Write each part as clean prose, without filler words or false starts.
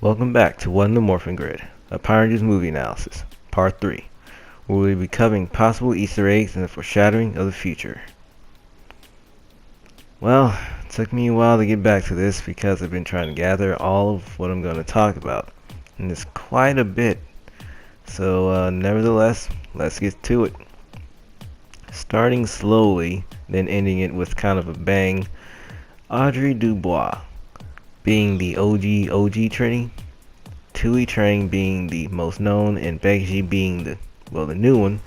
Welcome back to What in the Morphin Grid, a Power Rangers movie analysis, Part 3, where we'll be covering possible Easter eggs and the foreshadowing of the future. Well, it took me a while to get back to this because I've been trying to gather all of what I'm going to talk about, and it's quite a bit. So, nevertheless, let's get to it. Starting slowly, then ending it with kind of a bang, Audrey Dubois being the OG Trini, Tui Trang being the most known, and Becky being the new one.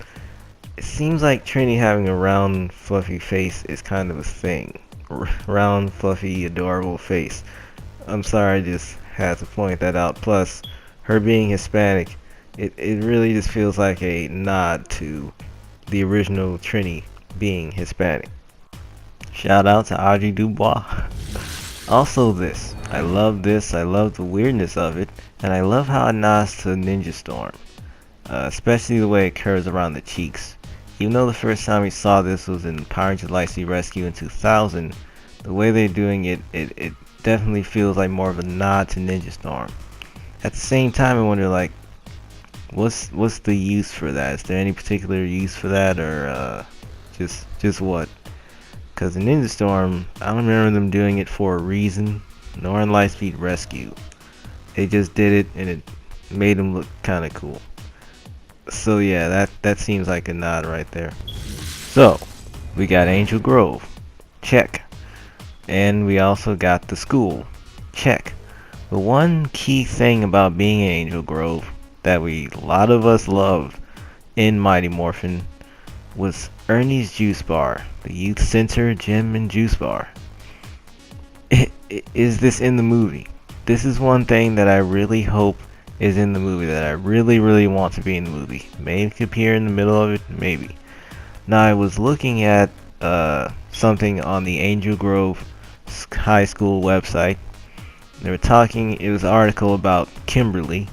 It seems like Trini having a round, fluffy face is kind of a thing. Round, fluffy, adorable face. I'm sorry, I just had to point that out. Plus, her being Hispanic, it really just feels like a nod to the original Trini being Hispanic. Shout out to Audrey Dubois. Also I love this, I love the weirdness of it, and I love how it nods to Ninja Storm. Especially the way it curves around the cheeks. Even though the first time we saw this was in Power Rangers Lightspeed Rescue in 2000, the way they're doing it definitely feels like more of a nod to Ninja Storm. At the same time, I wonder, like, what's the use for that? Is there any particular use for that, or just what? Because in Ninja Storm, I don't remember them doing it for a reason, nor in Lightspeed Rescue. They just did it, and it made them look kind of cool. So yeah, that seems like a nod right there. So, we got Angel Grove. Check. And we also got the school. Check. The one key thing about being in Angel Grove that a lot of us loved in Mighty Morphin was Ernie's Juice Bar, the Youth Center Gym and Juice Bar. Is this in the movie? This is one thing that I really hope is in the movie, that I really want to be in the movie. Maybe it could appear in the middle of it, maybe. Now, I was looking at something on the Angel Grove High School website. They were talking, it was an article about Kimberly,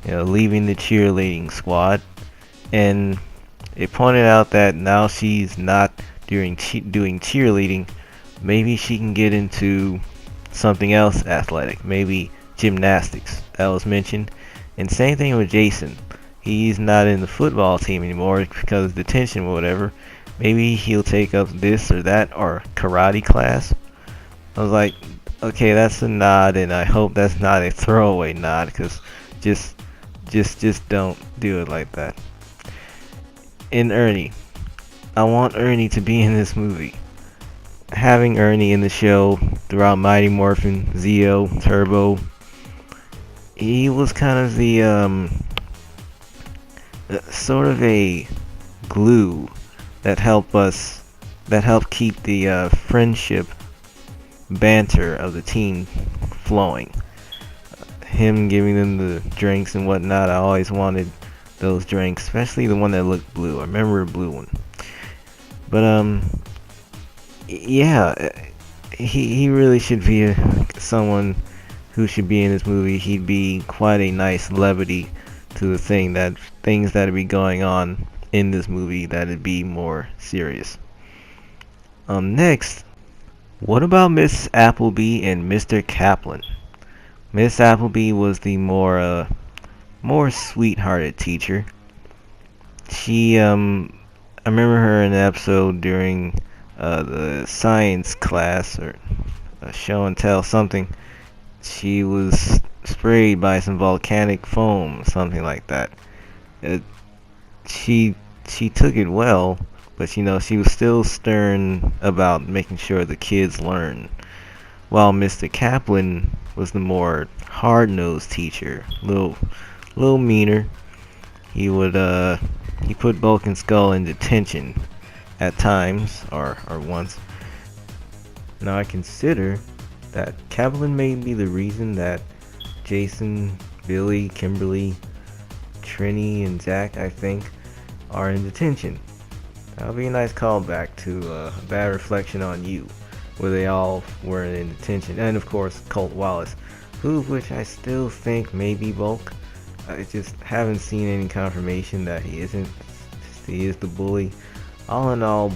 leaving the cheerleading squad, and it pointed out that now she's not doing cheerleading. Maybe she can get into something else athletic, maybe gymnastics. That was mentioned. And same thing with Jason. He's not in the football team anymore because of detention or whatever. Maybe he'll take up this or that or karate class. I was like, okay, that's a nod, and I hope that's not a throwaway nod, because just don't do it like that. In Ernie, I want Ernie to be in this movie. Having Ernie in the show throughout Mighty Morphin, Zeo, Turbo, he was kind of the sort of a glue that helped keep the friendship banter of the team flowing. Him giving them the drinks and whatnot, I always wanted those drinks, especially the one that looked blue. I remember a blue one. But yeah, he really should be someone who should be in this movie. He'd be quite a nice levity to the things that'd be going on in this movie that'd be more serious. Next, what about Miss Appleby and Mr. Kaplan? Miss Appleby was the more sweethearted teacher. She, I remember her in an episode during the science class, or a show and tell something. She was sprayed by some volcanic foam, something like that. She took it well, but she was still stern about making sure the kids learn. While Mr. Kaplan was the more hard-nosed teacher, little meaner. He would he put Bulk and Skull in detention at times, or once. Now, I consider that Kaplan may be the reason that Jason, Billy, Kimberly, Trini, and Zach, I think, are in detention. That'll be a nice callback to a bad reflection on You, where they all were in detention. And of course, Colt Wallace, which I still think may be Bulk. I just haven't seen any confirmation that he isn't. He is the bully. All in all,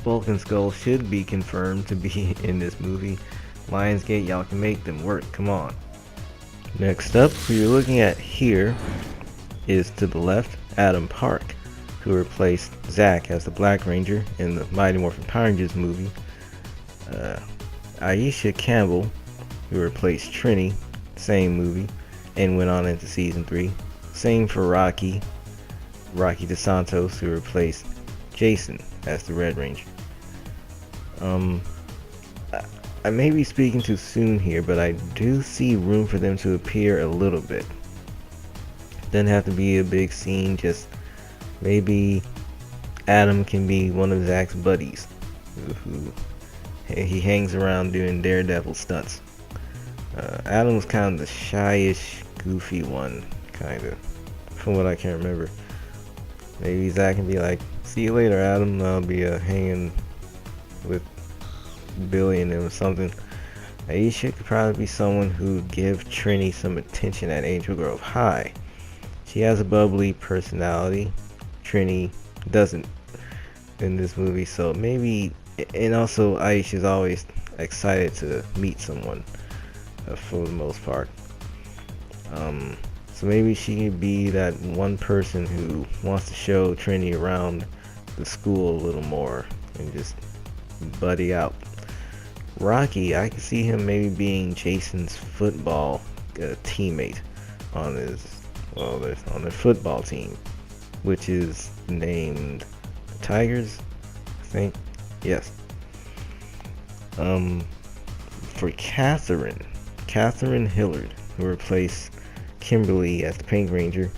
Bulk and Skull should be confirmed to be in this movie. Lionsgate, y'all can make them work. Come on. Next up, who you're looking at here is to the left, Adam Park, who replaced Zack as the Black Ranger in the Mighty Morphin Power Rangers movie. Aisha Campbell, who replaced Trini, same movie, and went on into season 3. Same for Rocky DeSantos, who replaced Jason as the Red Ranger. I may be speaking too soon here, but I do see room for them to appear a little bit. Doesn't have to be a big scene, just maybe Adam can be one of Zack's buddies who he hangs around doing daredevil stunts. Adam's kind of the shyish, goofy one, kind of, from what I can remember. Maybe Zack can be like, "See you later, Adam. I'll be hanging with Billy and him or something." Aisha could probably be someone who'd give Trini some attention at Angel Grove High. She has a bubbly personality. Trini doesn't in this movie, so maybe. And also, Aisha's always excited to meet someone, for the most part. So maybe she could be that one person who wants to show Trini around the school a little more and just buddy out. Rocky, I can see him maybe being Jason's football teammate on their football team, which is named Tigers, I think. Yes. For Catherine Hillard, who replaced Kimberly as the Pink Ranger.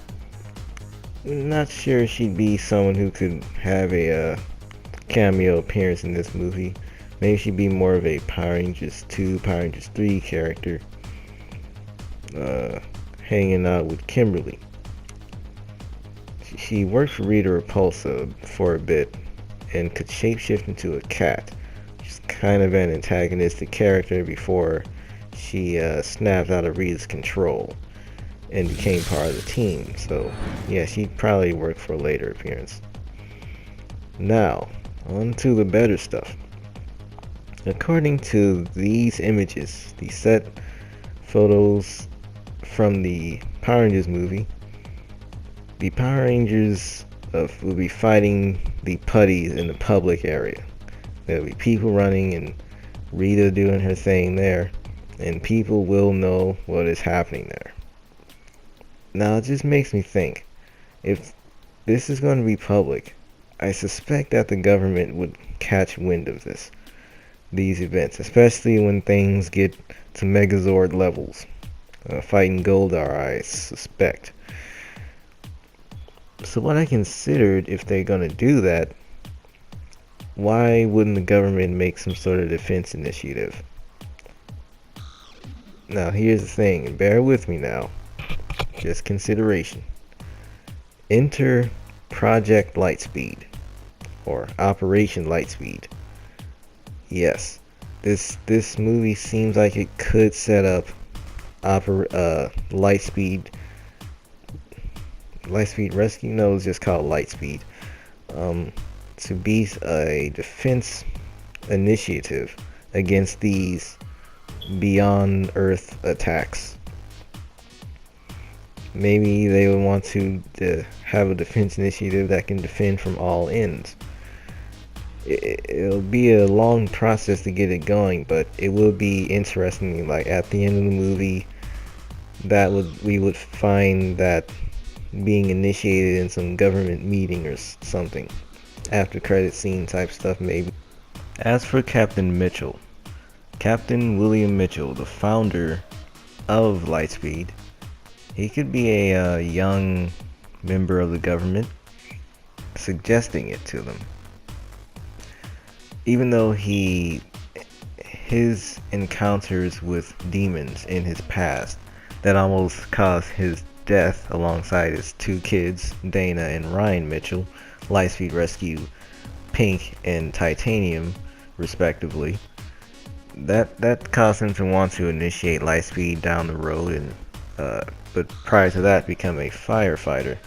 Not sure she'd be someone who could have a cameo appearance in this movie. Maybe she'd be more of a Power Rangers 2, Power Rangers 3 character, hanging out with Kimberly. She worked for Rita Repulsa for a bit and could shapeshift into a cat. She's kind of an antagonistic character before she snapped out of Rita's control and became part of the team. So yeah, she'd probably work for a later appearance. Now, on to the better stuff. According to these images, the set photos from the Power Rangers movie, the Power Rangers will be fighting the putties in the public area. There'll be people running and Rita doing her thing there, and people will know what is happening there. Now it just makes me think, if this is going to be public, I suspect that the government would catch wind of these events, especially when things get to Megazord levels. Fighting Goldar, I suspect. So what I considered, if they're gonna do that, why wouldn't the government make some sort of defense initiative? Now here's the thing, and bear with me now, just consideration. Enter Project Lightspeed, or Operation Lightspeed. Yes, this movie seems like it could set up Lightspeed Rescue. No, it's just called Lightspeed. To be a defense initiative against these beyond Earth attacks. Maybe they would want to have a defense initiative that can defend from all ends. It'll be a long process to get it going, but it will be interesting. Like at the end of the movie, we would find that being initiated in some government meeting or something, after credit scene type stuff maybe. As for Captain Mitchell, Captain William Mitchell, the founder of Lightspeed, he could be a young member of the government suggesting it to them. Even though his encounters with demons in his past that almost caused his death alongside his two kids, Dana and Ryan Mitchell, Lightspeed Rescue Pink and Titanium, respectively. That caused him to want to initiate Lightspeed down the road, and but prior to that, become a firefighter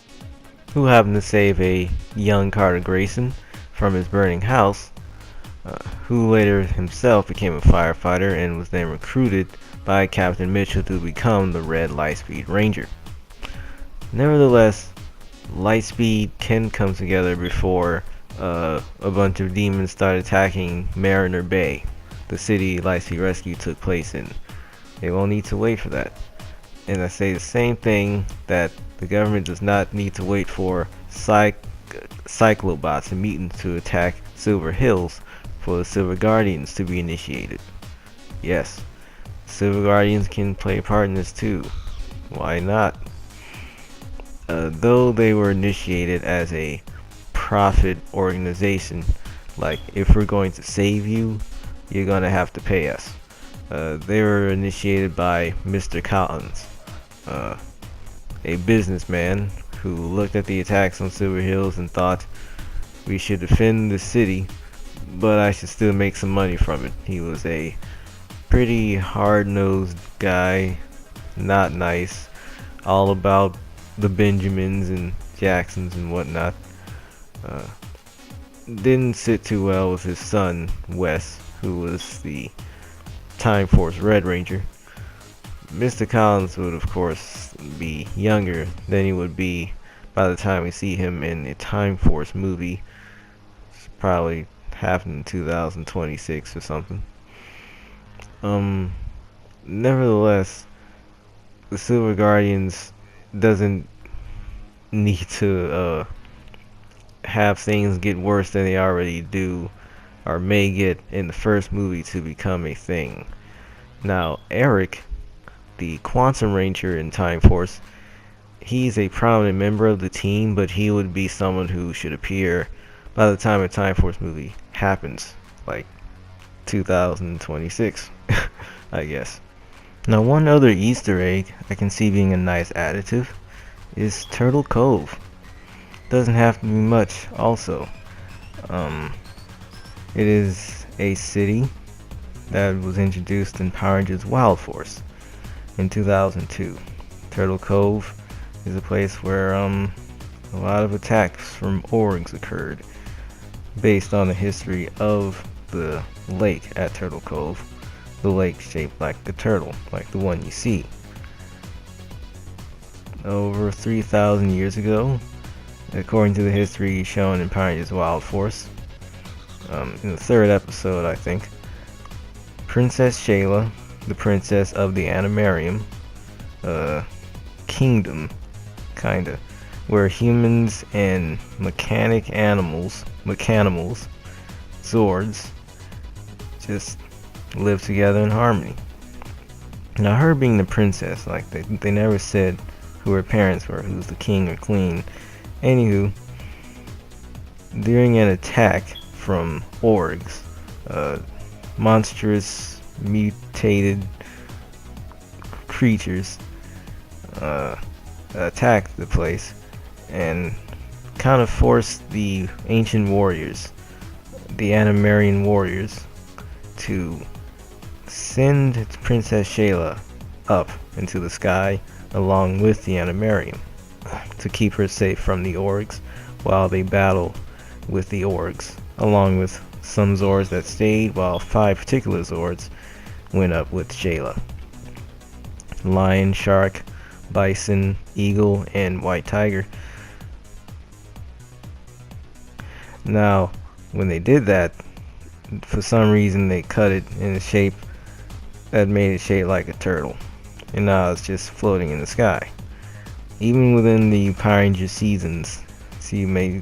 who happened to save a young Carter Grayson from his burning house, who later himself became a firefighter and was then recruited by Captain Mitchell to become the Red Lightspeed Ranger. Nevertheless, Lightspeed can come together before a bunch of demons start attacking Mariner Bay, the city Lightspeed Rescue took place in. They won't need to wait for that. And I say the same thing that the government does not need to wait for Cyclobots and mutants to attack Silver Hills for the Silver Guardians to be initiated. Yes, Silver Guardians can play a part in this too. Why not? Though they were initiated as a profit organization, like if we're going to save you, you're gonna have to pay us. They were initiated by Mr. Collins, a businessman who looked at the attacks on Silver Hills and thought, we should defend the city, but I should still make some money from it. He was a pretty hard-nosed guy, not nice, all about the Benjamins and Jacksons and whatnot. Didn't sit too well with his son, Wes, who was the Time Force Red Ranger. Mr. Collins would of course be younger than he would be by the time we see him in the Time Force movie. It's probably happening in 2026 or something. Nevertheless, the Silver Guardians doesn't need to have things get worse than they already do or may get in the first movie to become a thing. Now, Eric, the Quantum Ranger in Time Force, he's a prominent member of the team, but he would be someone who should appear by the time a Time Force movie happens, like 2026, I guess. Now, one other Easter egg I can see being a nice additive is Turtle Cove. Doesn't have to be much, also. It is a city that was introduced in Power Rangers Wild Force in 2002. Turtle Cove is a place where a lot of attacks from orgs occurred, based on the history of the lake at Turtle Cove. The lake shaped like a turtle, like the one you see. Over 3,000 years ago, according to the history shown in Power Rangers Wild Force, in the third episode, I think, Princess Shayla, the princess of the Animarium kingdom, kinda, where humans and mechanimals, Zords, just live together in harmony. Now, her being the princess, like they never said who her parents were, who's the king or queen. Anywho, during an attack from orgs, monstrous mutated creatures attacked the place and kind of forced the ancient warriors, the Animarian warriors, to send Princess Shayla up into the sky along with the Animarium to keep her safe from the orgs while they battle with the orgs, along with some Zords that stayed, while 5 particular Zords went up with Shayla. Lion, shark, bison, eagle, and white tiger. Now, when they did that, for some reason they cut it in a shape that made it shaped like a turtle, and now it's just floating in the sky. Even within the Power Rangers seasons, so you may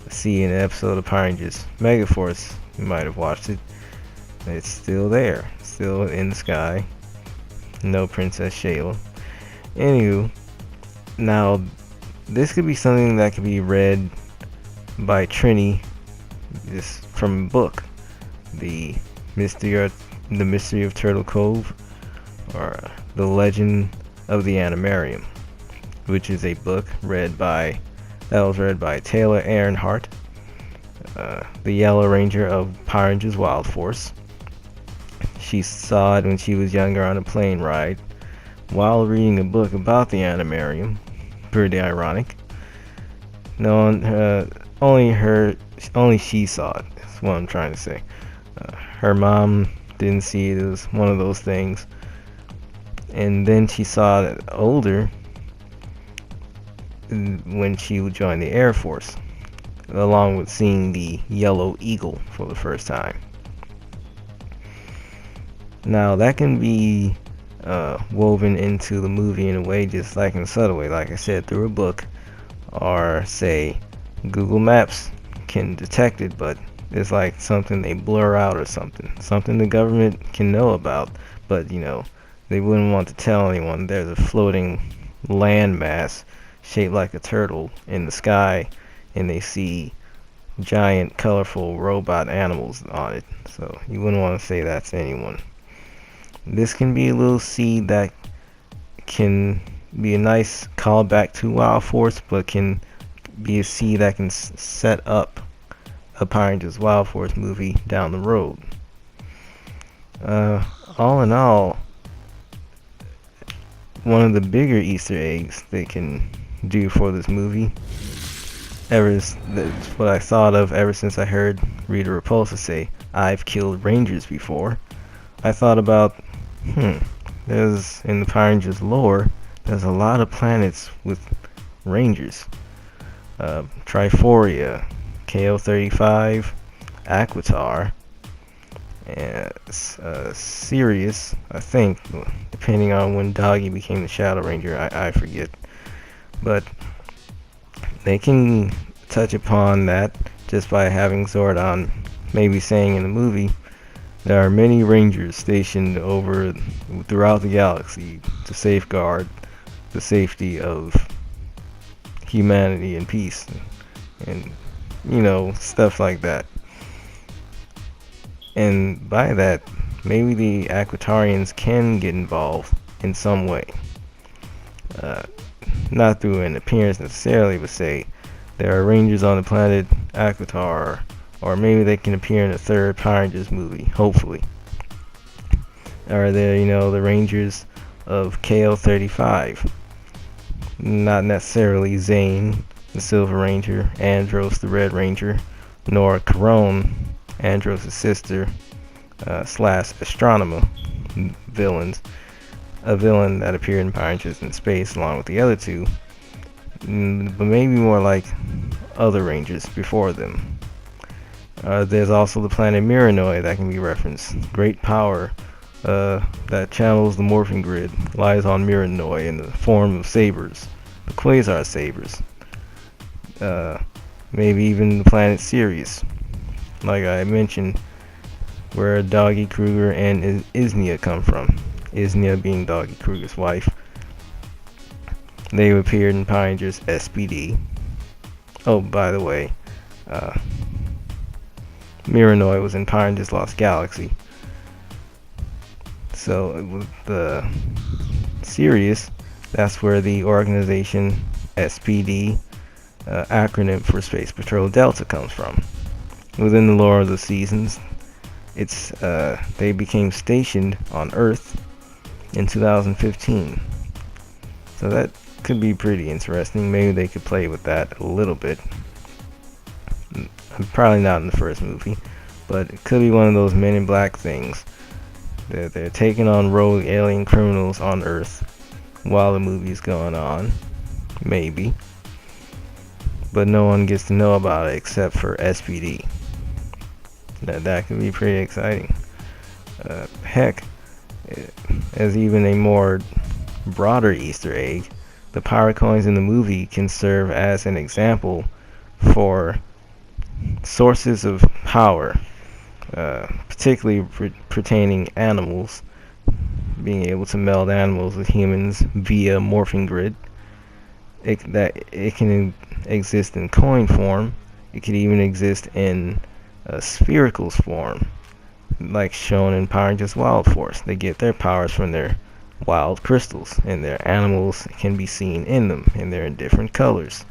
see an episode of Power Rangers Megaforce, you might have watched it, it's still there, still in the sky. No Princess Shayla. Anywho, now this could be something that could be read by Trini, just from a book, the mystery of Turtle Cove, or the Legend of the Animarium, which is a book that was read by Taylor Earnhardt, the Yellow Ranger of Power Rangers Wild Force. She saw it when she was younger on a plane ride while reading a book about the Animarium. Pretty ironic. No one, only she saw it. That's what I'm trying to say. Her mom didn't see it. It was one of those things And then she saw it older when she would join the Air Force, along with seeing the Yellow Eagle for the first time. Now that can be woven into the movie in a way, just like in a subtle way, like I said, through a book, or say Google Maps can detect it, but it's like something they blur out or something the government can know about, but they wouldn't want to tell anyone. There's a floating landmass shaped like a turtle in the sky, and they see giant colorful robot animals on it, so you wouldn't want to say that to anyone. This can be a little seed that can be a nice callback to Wild Force, but can be a seed that can set up a Power Rangers Wild Force movie down the road. All in all, one of the bigger Easter eggs they can do for this movie, that's what I thought of ever since I heard Rita Repulsa say, "I've killed Rangers before." I thought about, there's, in the Power Rangers lore, there's a lot of planets with Rangers. Triforia, KO-35, Aquitar, and Sirius, I think, depending on when Doggy became the Shadow Ranger, I forget. But they can touch upon that just by having Zordon maybe saying in the movie, there are many Rangers stationed throughout the galaxy to safeguard the safety of humanity and peace, and stuff like that. And by that, maybe the Aquitarians can get involved in some way. Not through an appearance necessarily, but say there are Rangers on the planet Aquitar, or maybe they can appear in a third Power Rangers movie, hopefully. Or the Rangers of KO-35. Not necessarily Zane, the Silver Ranger, Andros, the Red Ranger, nor Corone, Andros' sister, / Astronema villains. A villain that appeared in Power Rangers in Space along with the other two. But maybe more like other Rangers before them. There's also the planet Miranoi that can be referenced. Great power that channels the Morphin grid lies on Miranoi in the form of sabers, the Quasar sabers. Maybe even the planet Sirius, like I mentioned, where Doggy Kruger and Isnia come from. Isnia being Doggy Kruger's wife. They appeared in Power Rangers S.P.D. Oh, by the way, Miranoi was in Power Rangers Lost Galaxy. So with the Sirius, that's where the organization S.P.D, acronym for Space Patrol Delta, comes from. Within the lore of the seasons, they became stationed on Earth in 2015. So that could be pretty interesting. Maybe they could play with that a little bit. Probably not in the first movie, but it could be one of those Men in Black things. They're taking on rogue alien criminals on Earth while the movie's going on. Maybe. But no one gets to know about it except for S.P.D. That could be pretty exciting. Heck, as even a more broader Easter egg, the power coins in the movie can serve as an example for sources of power, particularly pertaining animals, being able to meld animals with humans via Morphin grid. It can exist in coin form. It could even exist in spherical form, like shown in Power Rangers Wild Force. They get their powers from their wild crystals, and their animals can be seen in them, and they're in different colors.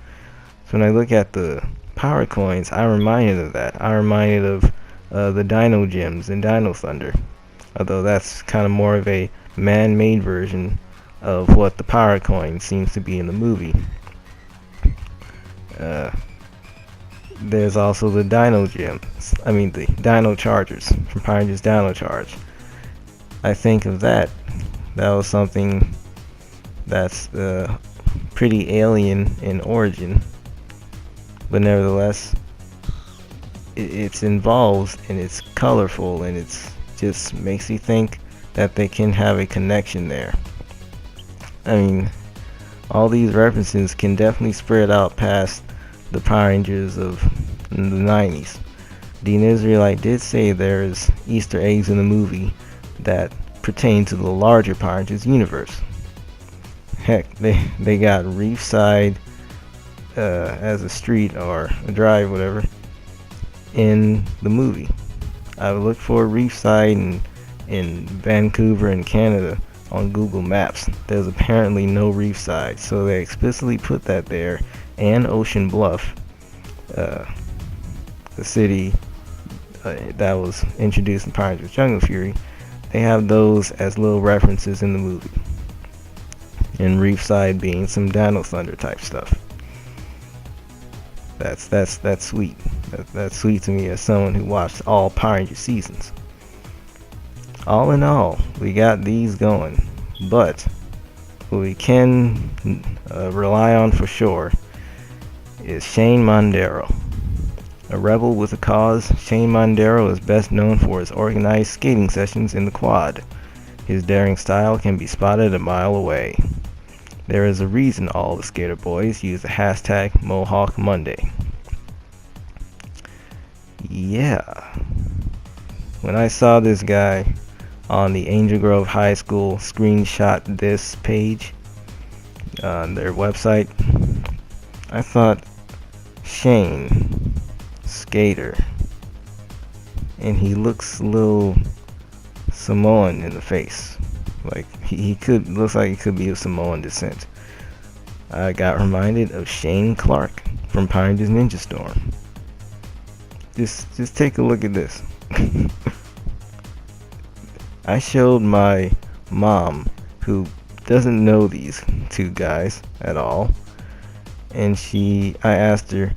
So when I look at the power coins, I'm reminded of that. I'm reminded of the Dino gems in Dino Thunder, although that's kind of more of a man-made version of what the power coin seems to be in the movie. There's also the Dino gems. The Dino Chargers from Power Rangers Dino Charge. I think of that that was something that's pretty alien in origin, but nevertheless, it's involved and it's colorful and it's just makes you think that they can have a connection there. I mean, all these references can definitely spread out past the Power Rangers of the 90s. Dean Israelite did say there's Easter eggs in the movie that pertain to the larger Power Rangers universe. Heck, they got Reefside as a street or a drive, whatever, in the movie. I would look for Reefside in Vancouver in Canada on Google Maps. There's apparently no Reefside, so they explicitly put that there. And Ocean Bluff, the city that was introduced in Power Rangers Jungle Fury, they have those as little references in the movie. And Reefside being some Dino Thunder type stuff. That's sweet. That's sweet to me as someone who watched all Power Rangers seasons. All in all, we got these going, but what we can rely on for sure is Shane Mondero. A rebel with a cause, Shane Mondero is best known for his organized skating sessions in the quad. His daring style can be spotted a mile away. There is a reason all the skater boys use the hashtag Mohawk Monday. Yeah. When I saw this guy on the Angel Grove High School screenshot this page on their website, I thought, Shane, skater, and he looks a little Samoan in the face. Like looks like he could be of Samoan descent. I got reminded of Shane Clark from Power Rangers Ninja Storm. Just take a look at this. I showed my mom, who doesn't know these two guys at all, and I asked her,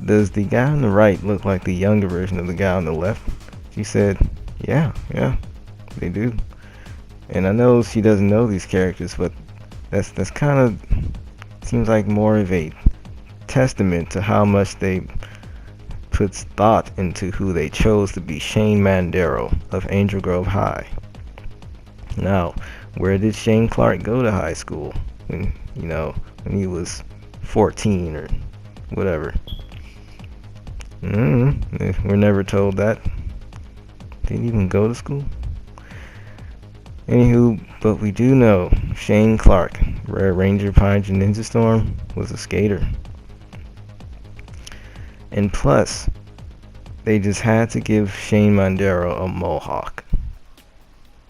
does the guy on the right look like the younger version of the guy on the left? She said, yeah, they do. And I know she doesn't know these characters, but that's kind of seems like more of a testament to how much they put thought into who they chose to be Shane Mondero of Angel Grove High. Now, where did Shane Clark go to high school when he was 14 or whatever? We're never told that. Didn't even go to school. Anywho, but we do know Shane Clark, Rare Ranger Power Ranger Ninja Storm, was a skater. And plus, they just had to give Shane Mondero a mohawk.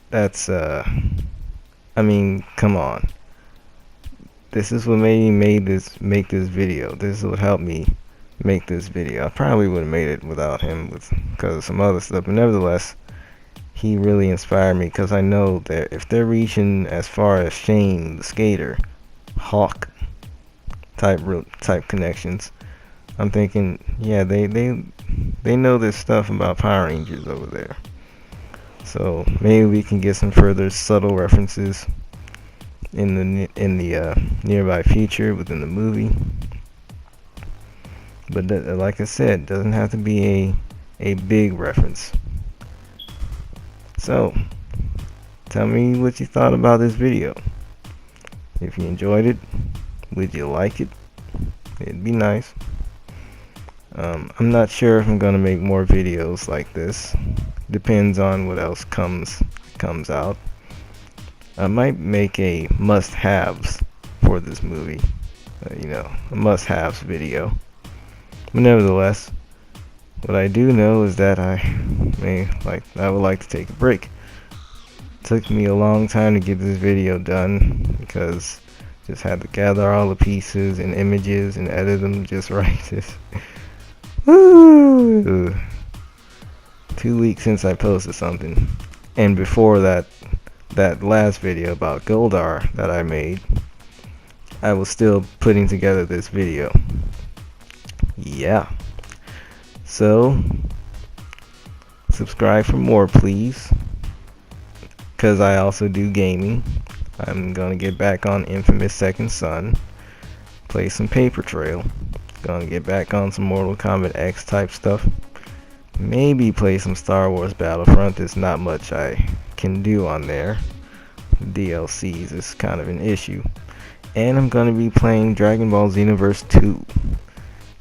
That's, I mean, come on. This is what made me make this video. This is what helped me make this video. I probably would have made it without him because of some other stuff, but nevertheless, he really inspired me because I know that if they're reaching as far as Shane the skater, Hawk type connections, I'm thinking, yeah, they know this stuff about Power Rangers over there. So maybe we can get some further subtle references in the nearby future within the movie. But like I said, doesn't have to be a big reference. So, tell me what you thought about this video. If you enjoyed it, would you like it? It'd be nice. I'm not sure if I'm gonna make more videos like this. Depends on what else comes out. I might make a must-haves for this movie. A must-haves video. But nevertheless, what I do know is that I would like to take a break. It took me a long time to get this video done because just had to gather all the pieces and images and edit them just right. Woo! 2 weeks since I posted something, and before that last video about Goldar that I made, I was still putting together this video. Yeah. So, subscribe for more, please. because I also do gaming. I'm gonna get back on Infamous Second Son, play some Paper Trail, gonna get back on some Mortal Kombat X type stuff, maybe play some Star Wars Battlefront. There's not much I can do on there. DLCs is kind of an issue. And I'm gonna be playing Dragon Ball Xenoverse 2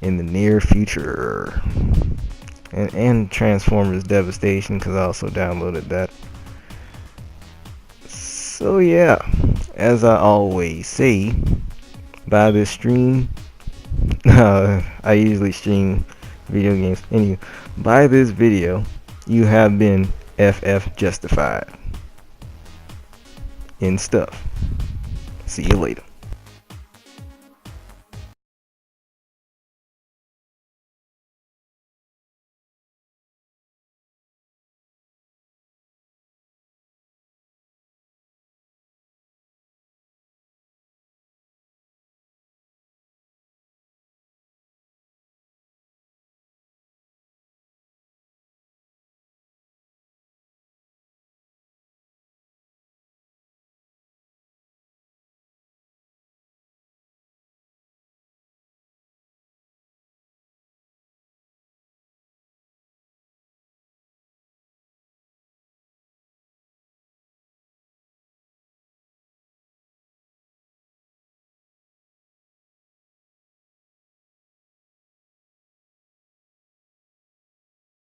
in the near future. And Transformers Devastation, because I also downloaded that. So yeah, as I always say, by this stream, I usually stream video games. Anyway, by this video, you have been FF justified in stuff. See you later.